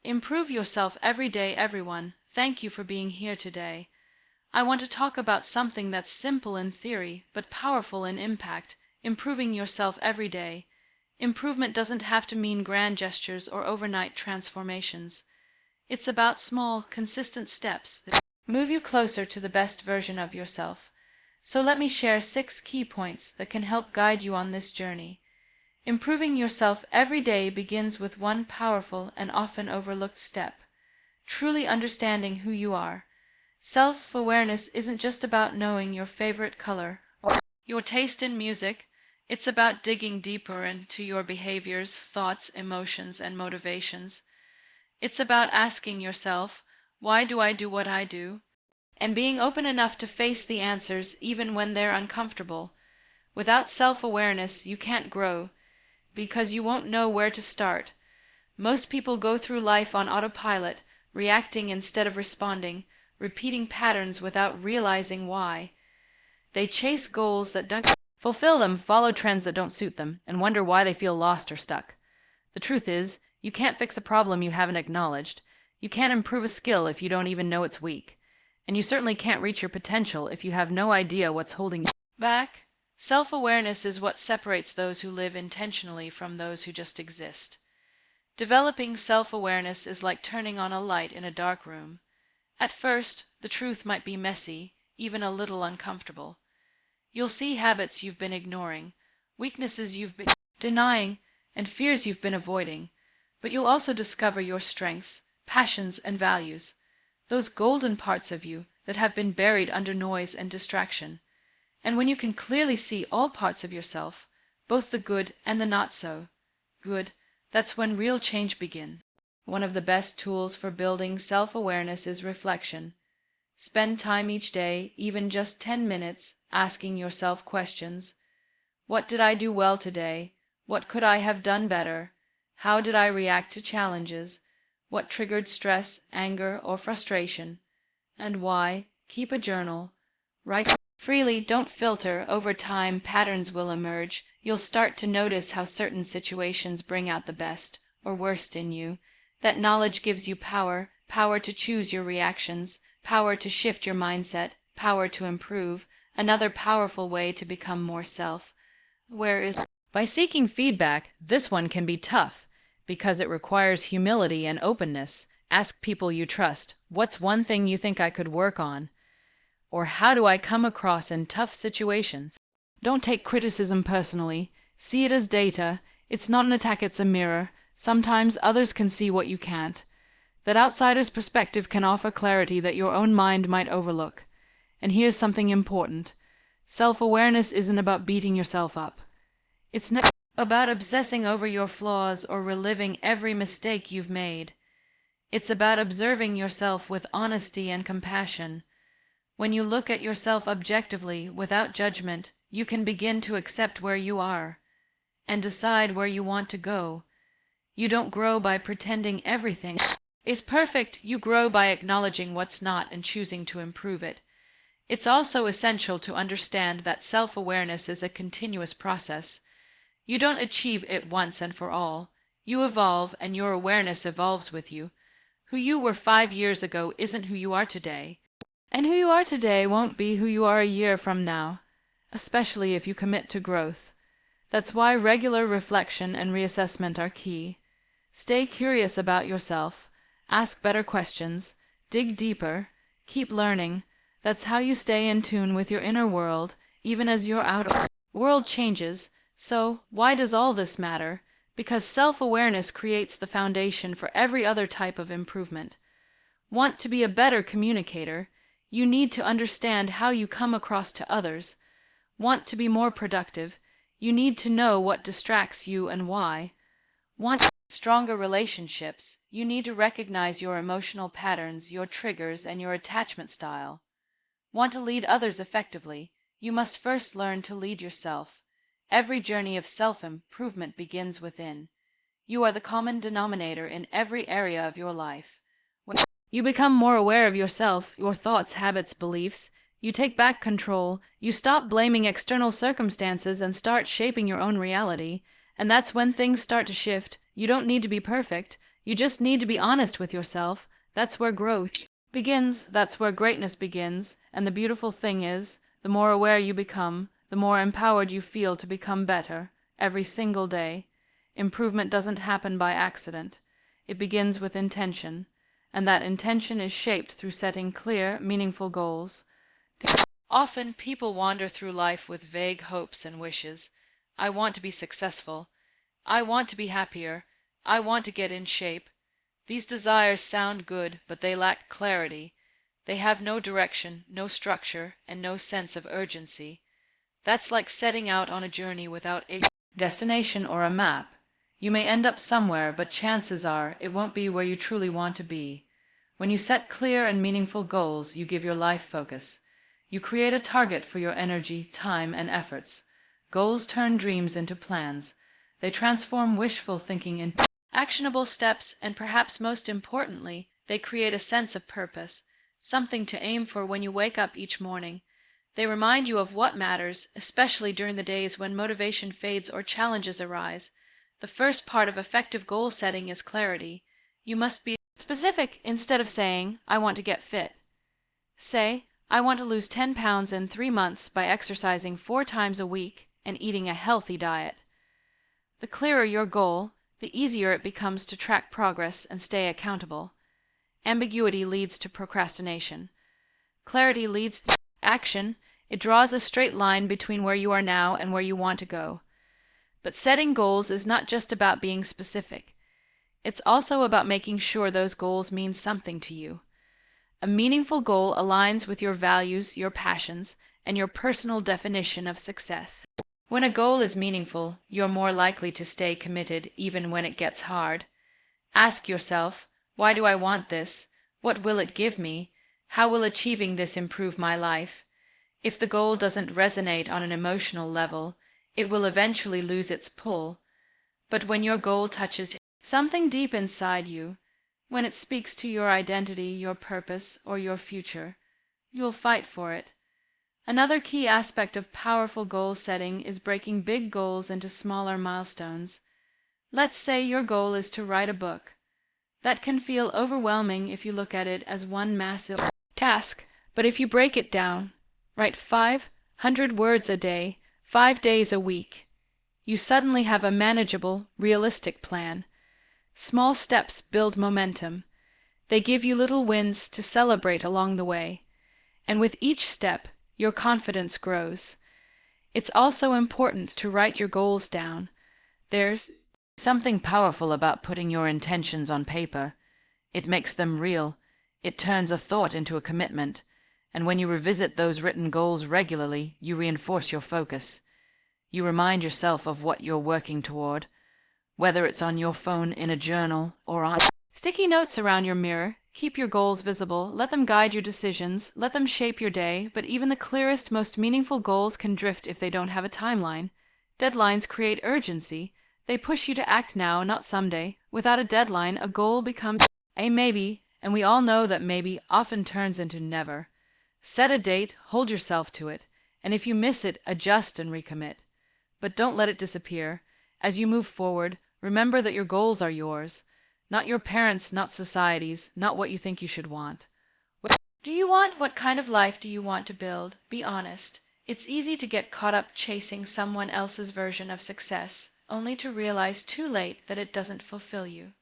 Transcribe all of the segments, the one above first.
Improve yourself every day, everyone. Thank you for being here today. I want to talk about something that's simple in theory, but powerful in impact: improving yourself every day. Improvement doesn't have to mean grand gestures or overnight transformations. It's about small, consistent steps that move you closer to the best version of yourself. So let me share 6 key points that can help guide you on this journey. Improving yourself every day begins with one powerful and often overlooked step: truly understanding who you are. Self-awareness isn't just about knowing your favorite color or your taste in music. It's about digging deeper into your behaviors, thoughts, emotions, and motivations. It's about asking yourself, why do I do what I do? And being open enough to face the answers even when they're uncomfortable. Without self-awareness, you can't grow, because you won't know where to start. Most people go through life on autopilot, reacting instead of responding, repeating patterns without realizing why. They chase goals that don't fulfill them, follow trends that don't suit them, and wonder why they feel lost or stuck. The truth is, you can't fix a problem you haven't acknowledged. You can't improve a skill if you don't even know it's weak. And you certainly can't reach your potential if you have no idea what's holding you back. Self-awareness is what separates those who live intentionally from those who just exist. Developing self-awareness is like turning on a light in a dark room. At first, the truth might be messy, even a little uncomfortable. You'll see habits you've been ignoring, weaknesses you've been denying, and fears you've been avoiding. But you'll also discover your strengths, passions, and values, those golden parts of you that have been buried under noise and distraction. And when you can clearly see all parts of yourself, both the good and the not so good, that's when real change begins. One of the best tools for building self-awareness is reflection. Spend time each day, even just 10 minutes, asking yourself questions. What did I do well today? What could I have done better? How did I react to challenges? What triggered stress, anger, or frustration? And why? Keep a journal. Write freely, don't filter. Over time, patterns will emerge. You'll start to notice how certain situations bring out the best or worst in you. That knowledge gives you power, power to choose your reactions, power to shift your mindset, power to improve. Another powerful way to become more self-aware is by seeking feedback. This one can be tough because it requires humility and openness. Ask people you trust, what's one thing you think I could work on? Or how do I come across in tough situations? Don't take criticism personally. See it as data. It's not an attack, it's a mirror. Sometimes others can see what you can't. That outsider's perspective can offer clarity that your own mind might overlook. And here's something important. Self-awareness isn't about beating yourself up. It's not about obsessing over your flaws or reliving every mistake you've made. It's about observing yourself with honesty and compassion. When you look at yourself objectively, without judgment, you can begin to accept where you are and decide where you want to go. You don't grow by pretending everything is perfect. You grow by acknowledging what's not and choosing to improve it. It's also essential to understand that self-awareness is a continuous process. You don't achieve it once and for all. You evolve, and your awareness evolves with you. Who you were 5 years ago isn't who you are today. And who you are today won't be who you are a year from now, especially if you commit to growth. That's why regular reflection and reassessment are key. Stay curious about yourself. Ask better questions. Dig deeper. Keep learning. That's how you stay in tune with your inner world, even as your outer world changes. So, why does all this matter? Because self-awareness creates the foundation for every other type of improvement. Want to be a better communicator? You need to understand how you come across to others. Want to be more productive? You need to know what distracts you and why. Want stronger relationships? You need to recognize your emotional patterns, your triggers, and your attachment style. Want to lead others effectively? You must first learn to lead yourself. Every journey of self-improvement begins within. You are the common denominator in every area of your life. When you become more aware of yourself, your thoughts, habits, beliefs, you take back control, you stop blaming external circumstances and start shaping your own reality. And that's when things start to shift. You don't need to be perfect. You just need to be honest with yourself. That's where growth begins. That's where greatness begins. And the beautiful thing is, the more aware you become, the more empowered you feel to become better every single day. Improvement doesn't happen by accident. It begins with intention, and that intention is shaped through setting clear, meaningful goals. Often people wander through life with vague hopes and wishes. I want to be successful. I want to be happier. I want to get in shape. These desires sound good, but they lack clarity. They have no direction, no structure, and no sense of urgency. That's like setting out on a journey without a destination or a map. You may end up somewhere, but chances are it won't be where you truly want to be. When you set clear and meaningful goals, you give your life focus. You create a target for your energy, time, and efforts. Goals turn dreams into plans. They transform wishful thinking into actionable steps, and perhaps most importantly, they create a sense of purpose, something to aim for when you wake up each morning. They remind you of what matters, especially during the days when motivation fades or challenges arise. The first part of effective goal setting is clarity. You must be specific instead of saying, I want to get fit. Say, I want to lose 10 pounds in 3 months by exercising 4 times a week and eating a healthy diet. The clearer your goal, the easier it becomes to track progress and stay accountable. Ambiguity leads to procrastination. Clarity leads to action. It draws a straight line between where you are now and where you want to go. But setting goals is not just about being specific. It's also about making sure those goals mean something to you. A meaningful goal aligns with your values, your passions, and your personal definition of success. When a goal is meaningful, you're more likely to stay committed even when it gets hard. Ask yourself, why do I want this? What will it give me? How will achieving this improve my life? If the goal doesn't resonate on an emotional level, it will eventually lose its pull. But when your goal touches something deep inside you, when it speaks to your identity, your purpose, or your future, you'll fight for it. Another key aspect of powerful goal setting is breaking big goals into smaller milestones. Let's say your goal is to write a book. That can feel overwhelming if you look at it as one massive task, but if you break it down, write 500 words a day, 5 days a week, you suddenly have a manageable, realistic plan. Small steps build momentum. They give you little wins to celebrate along the way. And with each step, your confidence grows. It's also important to write your goals down. There's something powerful about putting your intentions on paper. It makes them real. It turns a thought into a commitment. And when you revisit those written goals regularly, you reinforce your focus. You remind yourself of what you're working toward. Whether it's on your phone, in a journal, or on sticky notes around your mirror, keep your goals visible, let them guide your decisions, let them shape your day, but even the clearest, most meaningful goals can drift if they don't have a timeline. Deadlines create urgency. They push you to act now, not someday. Without a deadline, a goal becomes a maybe, and we all know that maybe often turns into never. Set a date, hold yourself to it, and if you miss it, adjust and recommit. But don't let it disappear. As you move forward, remember that your goals are yours, not your parents', not society's, not what you think you should want. What kind of life do you want to build? Be honest. It's easy to get caught up chasing someone else's version of success, only to realize too late that it doesn't fulfill you.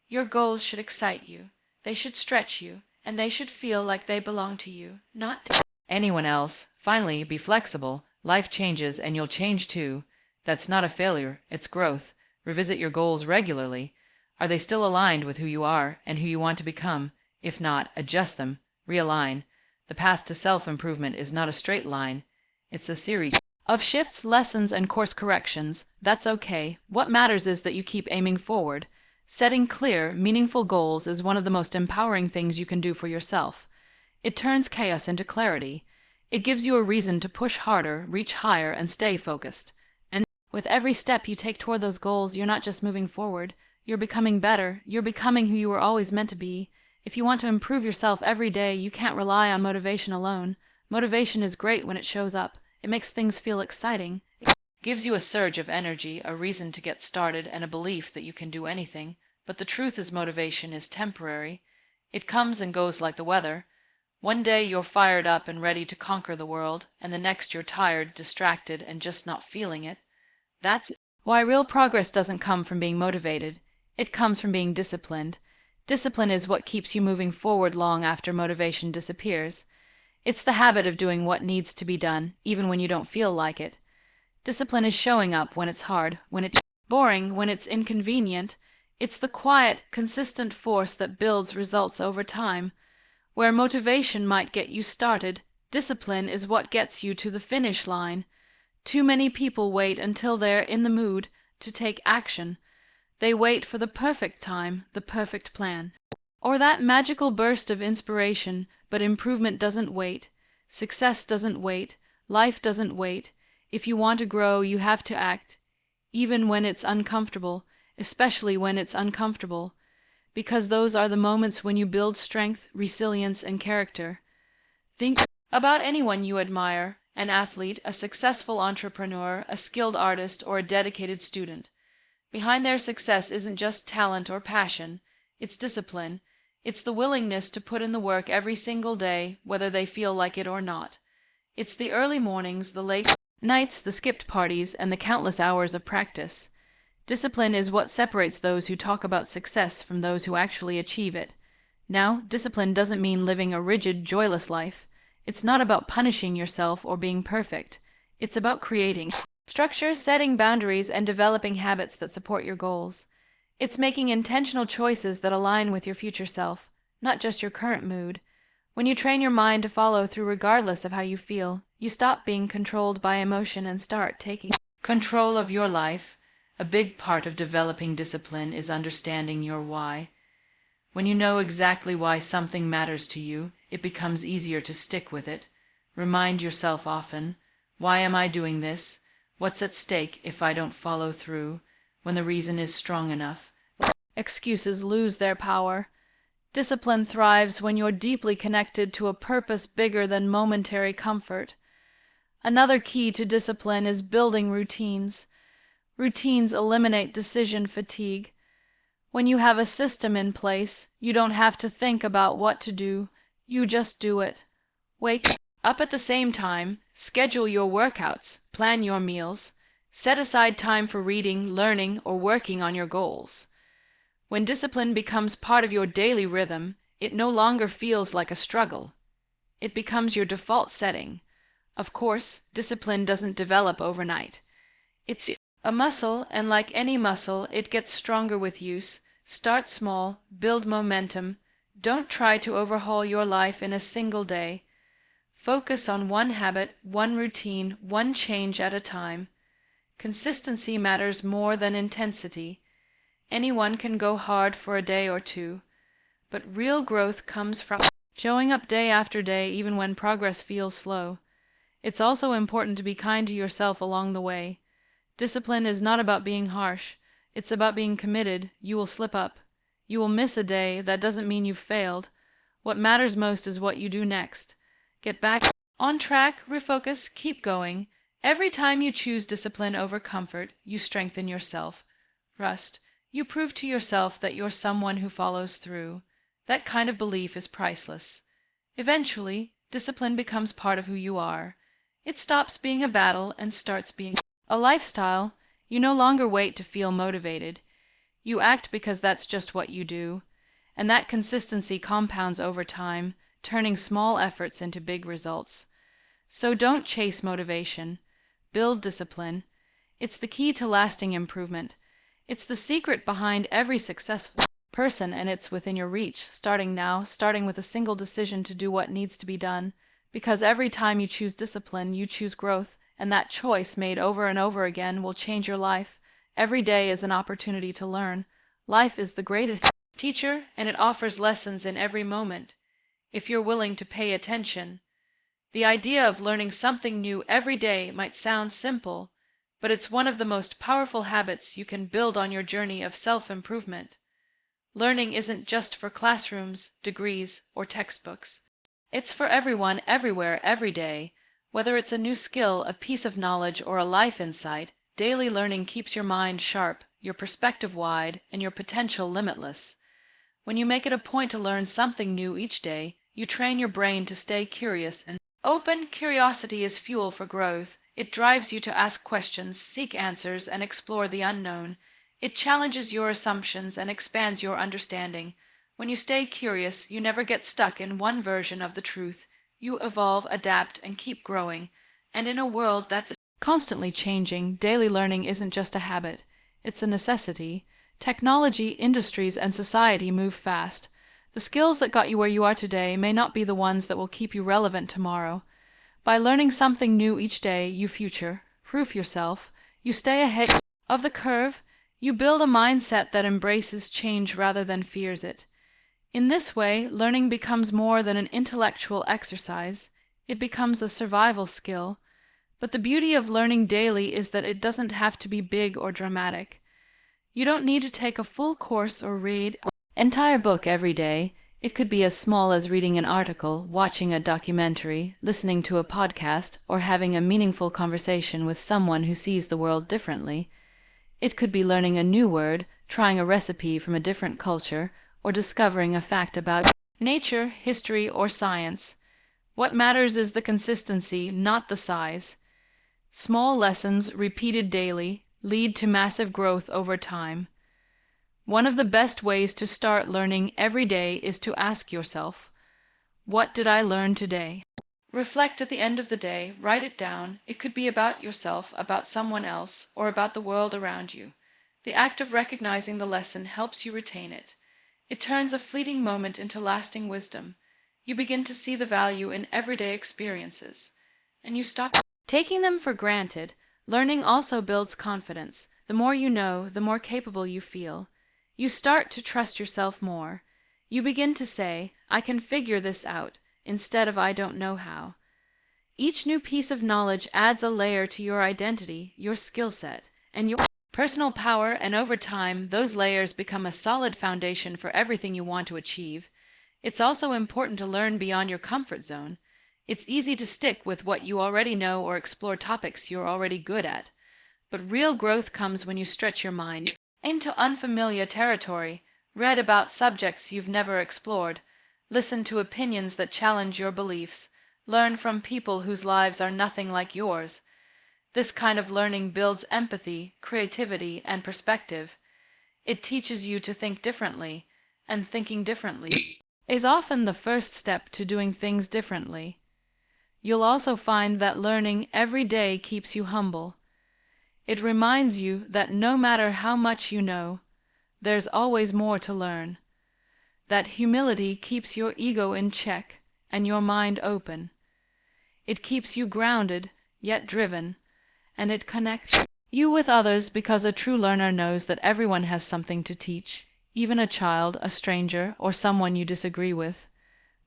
Your goals should excite you. They should stretch you, and they should feel like they belong to you, not to anyone else. Finally, be flexible. Life changes, and you'll change too. That's not a failure, it's growth. Revisit your goals regularly. Are they still aligned with who you are and who you want to become? If not, adjust them, realign. The path to self-improvement is not a straight line. It's a series of shifts, lessons, and course corrections. That's okay. What matters is that you keep aiming forward. Setting clear, meaningful goals is one of the most empowering things you can do for yourself. It turns chaos into clarity. It gives you a reason to push harder, reach higher, and stay focused. With every step you take toward those goals, you're not just moving forward, you're becoming better, you're becoming who you were always meant to be. If you want to improve yourself every day, you can't rely on motivation alone. Motivation is great when it shows up. It makes things feel exciting. It gives you a surge of energy, a reason to get started, and a belief that you can do anything. But the truth is motivation is temporary. It comes and goes like the weather. One day you're fired up and ready to conquer the world, and the next you're tired, distracted, and just not feeling it. That's why real progress doesn't come from being motivated. It comes from being disciplined. Discipline is what keeps you moving forward long after motivation disappears. It's the habit of doing what needs to be done, even when you don't feel like it. Discipline is showing up when it's hard, when it's boring, when it's inconvenient. It's the quiet, consistent force that builds results over time. Where motivation might get you started, discipline is what gets you to the finish line. Too many people wait until they're in the mood to take action. They wait for the perfect time, the perfect plan, or that magical burst of inspiration, but improvement doesn't wait. Success doesn't wait. Life doesn't wait. If you want to grow, you have to act, even when it's uncomfortable, especially when it's uncomfortable, because those are the moments when you build strength, resilience, and character. Think about anyone you admire, an athlete, a successful entrepreneur, a skilled artist, or a dedicated student. Behind their success isn't just talent or passion, it's discipline. It's the willingness to put in the work every single day, whether they feel like it or not. It's the early mornings, the late nights, the skipped parties, and the countless hours of practice. Discipline is what separates those who talk about success from those who actually achieve it. Now, discipline doesn't mean living a rigid, joyless life. It's not about punishing yourself or being perfect. It's about creating structure, setting boundaries, and developing habits that support your goals. It's making intentional choices that align with your future self, not just your current mood. When you train your mind to follow through regardless of how you feel, you stop being controlled by emotion and start taking control of your life. A big part of developing discipline is understanding your why. When you know exactly why something matters to you, it becomes easier to stick with it. Remind yourself often, why am I doing this? What's at stake if I don't follow through? When the reason is strong enough, excuses lose their power. Discipline thrives when you're deeply connected to a purpose bigger than momentary comfort. Another key to discipline is building routines. Routines eliminate decision fatigue. When you have a system in place, you don't have to think about what to do, you just do it. Wake up at the same time, schedule your workouts, plan your meals, set aside time for reading, learning, or working on your goals. When discipline becomes part of your daily rhythm, it no longer feels like a struggle. It becomes your default setting. Of course, discipline doesn't develop overnight. It's a muscle, and like any muscle, it gets stronger with use. Start small, build momentum. Don't try to overhaul your life in a single day. Focus on one habit, one routine, one change at a time. Consistency matters more than intensity. Anyone can go hard for a day or two, but real growth comes from showing up day after day even when progress feels slow. It's also important to be kind to yourself along the way. Discipline is not about being harsh. It's about being committed. You will slip up. You will miss a day. That doesn't mean you've failed. What matters most is what you do next. Get back on track, refocus, keep going. Every time you choose discipline over comfort, you strengthen yourself. Rust. You prove to yourself that you're someone who follows through. That kind of belief is priceless. Eventually, discipline becomes part of who you are. It stops being a battle and starts being a lifestyle. You no longer wait to feel motivated. You act because that's just what you do. And that consistency compounds over time, turning small efforts into big results. So don't chase motivation. Build discipline. It's the key to lasting improvement. It's the secret behind every successful person, and it's within your reach, starting now, starting with a single decision to do what needs to be done. Because every time you choose discipline, you choose growth, and that choice made over and over again will change your life. Every day is an opportunity to learn. Life is the greatest teacher, and it offers lessons in every moment, if you're willing to pay attention. The idea of learning something new every day might sound simple, but it's one of the most powerful habits you can build on your journey of self-improvement. Learning isn't just for classrooms, degrees, or textbooks. It's for everyone, everywhere, every day. Whether it's a new skill, a piece of knowledge, or a life insight, daily learning keeps your mind sharp, your perspective wide, and your potential limitless. When you make it a point to learn something new each day, you train your brain to stay curious and open. Curiosity is fuel for growth. It drives you to ask questions, seek answers, and explore the unknown. It challenges your assumptions and expands your understanding. When you stay curious, you never get stuck in one version of the truth. You evolve, adapt, and keep growing. And in a world that's constantly changing, daily learning isn't just a habit, it's a necessity. Technology, industries, and society move fast. The skills that got you where you are today may not be the ones that will keep you relevant tomorrow. By learning something new each day, you future-proof yourself, you stay ahead of the curve, you build a mindset that embraces change rather than fears it. In this way, learning becomes more than an intellectual exercise, it becomes a survival skill. But the beauty of learning daily is that it doesn't have to be big or dramatic. You don't need to take a full course or read an entire book every day. It could be as small as reading an article, watching a documentary, listening to a podcast, or having a meaningful conversation with someone who sees the world differently. It could be learning a new word, trying a recipe from a different culture, or discovering a fact about nature, history, or science. What matters is the consistency, not the size. Small lessons, repeated daily, lead to massive growth over time. One of the best ways to start learning every day is to ask yourself, what did I learn today? Reflect at the end of the day, write it down. It could be about yourself, about someone else, or about the world around you. The act of recognizing the lesson helps you retain it. It turns a fleeting moment into lasting wisdom. You begin to see the value in everyday experiences, and you stop taking them for granted. Learning also builds confidence. The more you know, the more capable you feel. You start to trust yourself more. You begin to say, I can figure this out, instead of I don't know how. Each new piece of knowledge adds a layer to your identity, your skill set, and your personal power, and over time, those layers become a solid foundation for everything you want to achieve. It's also important to learn beyond your comfort zone. It's easy to stick with what you already know or explore topics you're already good at. But real growth comes when you stretch your mind into unfamiliar territory, read about subjects you've never explored, listen to opinions that challenge your beliefs, learn from people whose lives are nothing like yours. This kind of learning builds empathy, creativity, and perspective. It teaches you to think differently, and thinking differently is often the first step to doing things differently. You'll also find that learning every day keeps you humble. It reminds you that no matter how much you know, there's always more to learn. That humility keeps your ego in check and your mind open. It keeps you grounded, yet driven, and it connects you with others because a true learner knows that everyone has something to teach, even a child, a stranger, or someone you disagree with.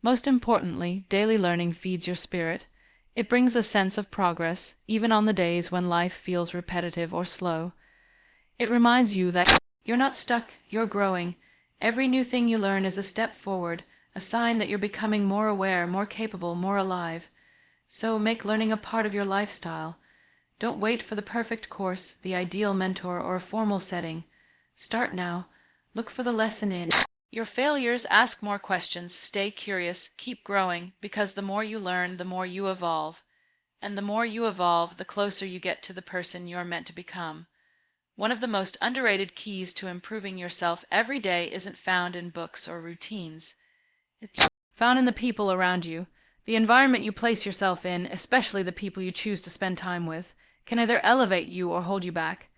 Most importantly, daily learning feeds your spirit. It brings a sense of progress, even on the days when life feels repetitive or slow. It reminds you that you're not stuck, you're growing. Every new thing you learn is a step forward, a sign that you're becoming more aware, more capable, more alive. So make learning a part of your lifestyle. Don't wait for the perfect course, the ideal mentor, or a formal setting. Start now. Look for the lesson in your failures, ask more questions, stay curious, keep growing, because the more you learn, the more you evolve. And the more you evolve, the closer you get to the person you're meant to become. One of the most underrated keys to improving yourself every day isn't found in books or routines. It's found in the people around you. The environment you place yourself in, especially the people you choose to spend time with, can either elevate you or hold you back.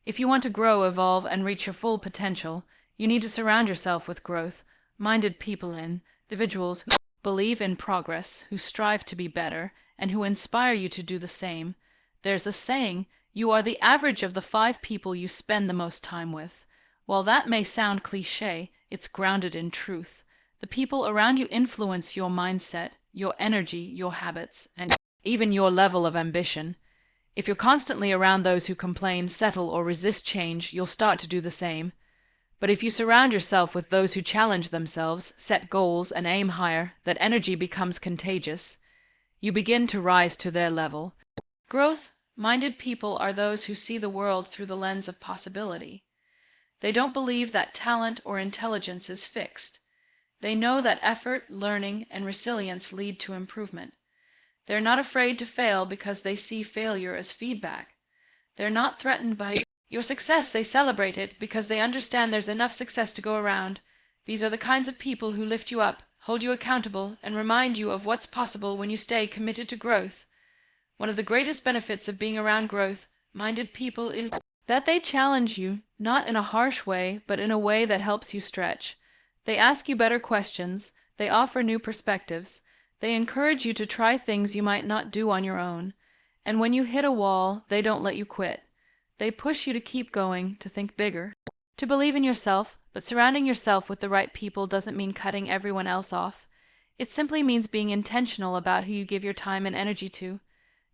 If you want to grow, evolve, and reach your full potential, you need to surround yourself with growth-minded people and individuals who believe in progress, who strive to be better, and who inspire you to do the same. There's a saying, you are the average of the 5 people you spend the most time with. While that may sound cliché, it's grounded in truth. The people around you influence your mindset, your energy, your habits, and even your level of ambition. If you're constantly around those who complain, settle, or resist change, you'll start to do the same. But if you surround yourself with those who challenge themselves, set goals, and aim higher, that energy becomes contagious. You begin to rise to their level. Growth-minded people are those who see the world through the lens of possibility. They don't believe that talent or intelligence is fixed. They know that effort, learning, and resilience lead to improvement. They're not afraid to fail because they see failure as feedback. They're not threatened by your success, they celebrate it because they understand there's enough success to go around. These are the kinds of people who lift you up, hold you accountable, and remind you of what's possible when you stay committed to growth. One of the greatest benefits of being around growth-minded people is that they challenge you, not in a harsh way, but in a way that helps you stretch. They ask you better questions, they offer new perspectives, they encourage you to try things you might not do on your own. And when you hit a wall, they don't let you quit. They push you to keep going, to think bigger, to believe in yourself, but surrounding yourself with the right people doesn't mean cutting everyone else off. It simply means being intentional about who you give your time and energy to.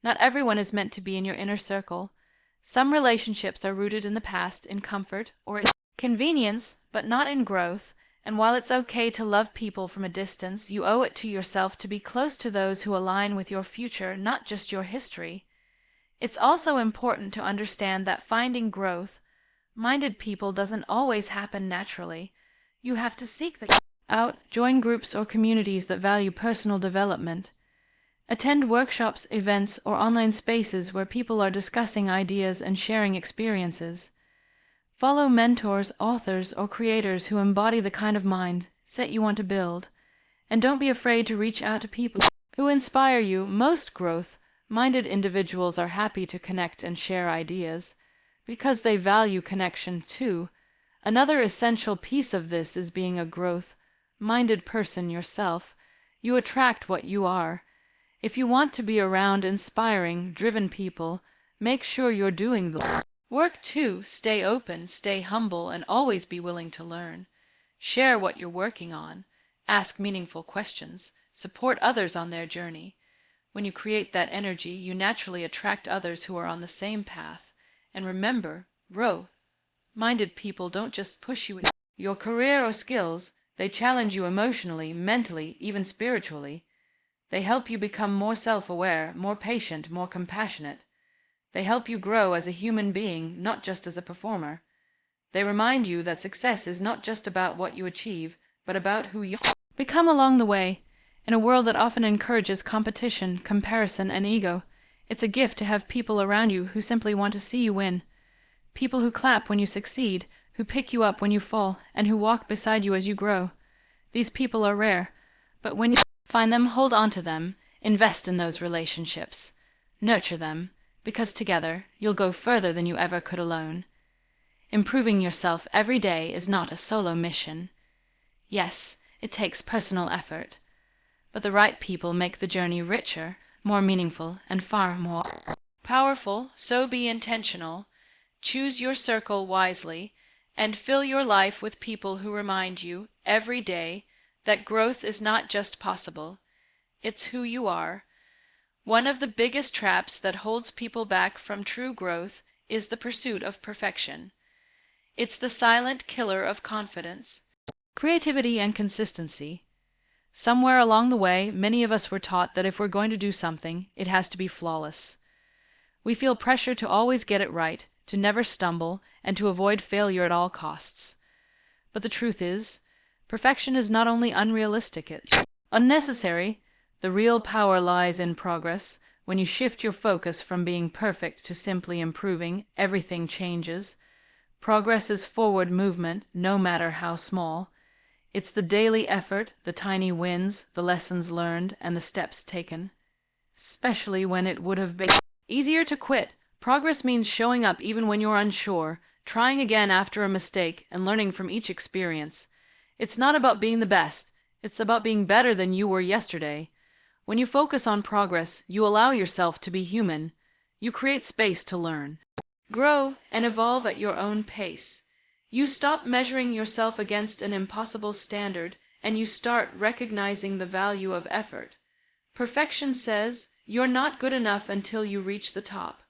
Not everyone is meant to be in your inner circle. Some relationships are rooted in the past, in comfort, or in convenience, but not in growth. And while it's okay to love people from a distance, you owe it to yourself to be close to those who align with your future, not just your history. It's also important to understand that finding growth-minded people doesn't always happen naturally. You have to seek them out, join groups or communities that value personal development. Attend workshops, events, or online spaces where people are discussing ideas and sharing experiences. Follow mentors, authors, or creators who embody the kind of mindset you want to build. And don't be afraid to reach out to people who inspire you. Most growth-minded individuals are happy to connect and share ideas because they value connection too. Another essential piece of this is being a growth-minded person yourself. You attract what you are. If you want to be around inspiring, driven people, make sure you're doing the work too. Stay open, stay humble, and always be willing to learn. Share what you're working on. Ask meaningful questions. Support others on their journey. When you create that energy, you naturally attract others who are on the same path. And remember, growth-minded people don't just push you in your career or skills, they challenge you emotionally, mentally, even spiritually. They help you become more self-aware, more patient, more compassionate. They help you grow as a human being, not just as a performer. They remind you that success is not just about what you achieve, but about who you become along the way. In a world that often encourages competition, comparison, and ego, it's a gift to have people around you who simply want to see you win. People who clap when you succeed, who pick you up when you fall, and who walk beside you as you grow. These people are rare, but when you find them, hold on to them, invest in those relationships, nurture them, because together you'll go further than you ever could alone. Improving yourself every day is not a solo mission. Yes, it takes personal effort, but the right people make the journey richer, more meaningful, and far more powerful. So be intentional, choose your circle wisely, and fill your life with people who remind you every day that growth is not just possible, it's who you are. One of the biggest traps that holds people back from true growth is the pursuit of perfection. It's the silent killer of confidence, creativity, and consistency. Somewhere along the way, many of us were taught that if we're going to do something, it has to be flawless. We feel pressure to always get it right, to never stumble, and to avoid failure at all costs. But the truth is, perfection is not only unrealistic, it's unnecessary. The real power lies in progress. When you shift your focus from being perfect to simply improving, everything changes. Progress is forward movement, no matter how small. It's the daily effort, the tiny wins, the lessons learned, and the steps taken. Especially when it would have been easier to quit. Progress means showing up even when you're unsure, trying again after a mistake, and learning from each experience. It's not about being the best. It's about being better than you were yesterday. When you focus on progress, you allow yourself to be human. You create space to learn, grow, and evolve at your own pace. You stop measuring yourself against an impossible standard, and you start recognizing the value of effort. Perfection says you're not good enough until you reach the top.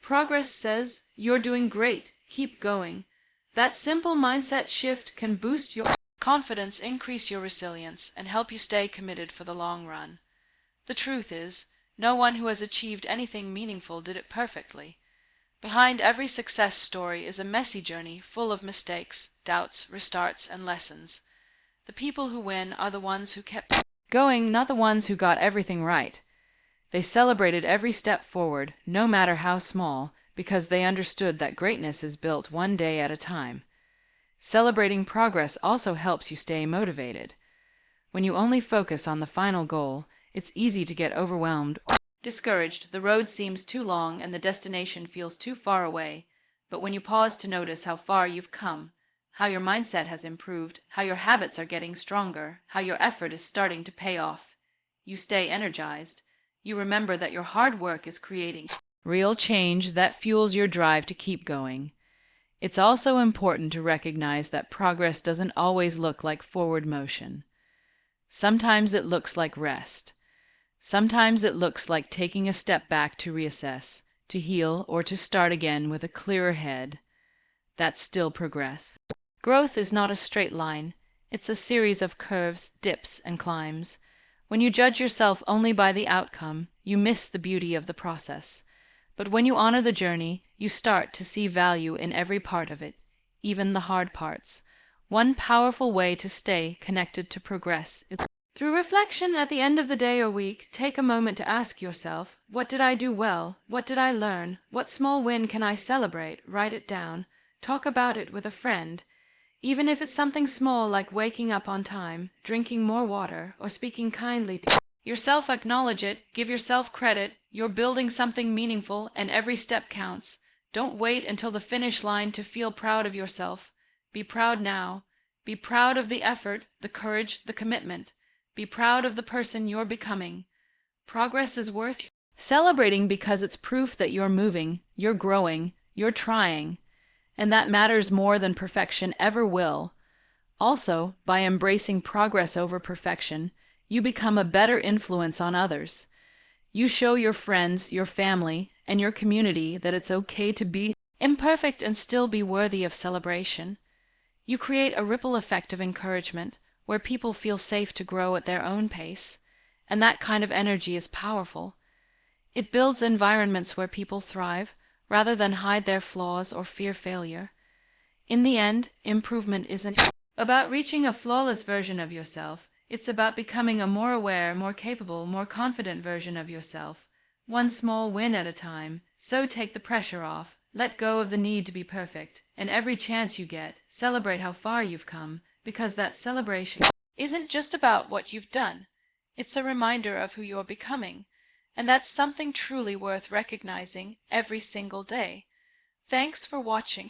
Progress says you're doing great, keep going. That simple mindset shift can boost your confidence, increase your resilience, and help you stay committed for the long run. The truth is, no one who has achieved anything meaningful did it perfectly. Behind every success story is a messy journey full of mistakes, doubts, restarts, and lessons. The people who win are the ones who kept going, not the ones who got everything right. They celebrated every step forward, no matter how small, because they understood that greatness is built one day at a time. Celebrating progress also helps you stay motivated. When you only focus on the final goal, it's easy to get overwhelmed or discouraged. The road seems too long and the destination feels too far away. But when you pause to notice how far you've come, how your mindset has improved, how your habits are getting stronger, how your effort is starting to pay off, you stay energized. You remember that your hard work is creating real change that fuels your drive to keep going. It's also important to recognize that progress doesn't always look like forward motion. Sometimes it looks like rest. Sometimes it looks like taking a step back to reassess, to heal, or to start again with a clearer head. That's still progress. Growth is not a straight line. It's a series of curves, dips, and climbs. When you judge yourself only by the outcome, you miss the beauty of the process. But when you honor the journey, you start to see value in every part of it, even the hard parts. One powerful way to stay connected to progress is through reflection at the end of the day or week. Take a moment to ask yourself, what did I do well? What did I learn? What small win can I celebrate? Write it down. Talk about it with a friend. Even if it's something small like waking up on time, drinking more water, or speaking kindly to yourself, acknowledge it, give yourself credit. You're building something meaningful, and every step counts. Don't wait until the finish line to feel proud of yourself. Be proud now. Be proud of the effort, the courage, the commitment. Be proud of the person you're becoming. Progress is worth celebrating because it's proof that you're moving, you're growing, you're trying, and that matters more than perfection ever will. Also, by embracing progress over perfection, you become a better influence on others. You show your friends, your family, and your community that it's okay to be imperfect and still be worthy of celebration. You create a ripple effect of encouragement where people feel safe to grow at their own pace, and that kind of energy is powerful. It builds environments where people thrive rather than hide their flaws or fear failure. In the end, improvement isn't about reaching a flawless version of yourself. It's about becoming a more aware, more capable, more confident version of yourself, one small win at a time. So take the pressure off, let go of the need to be perfect, and every chance you get, celebrate how far you've come, because that celebration isn't just about what you've done. It's a reminder of who you're becoming, and that's something truly worth recognizing every single day. Thanks for watching.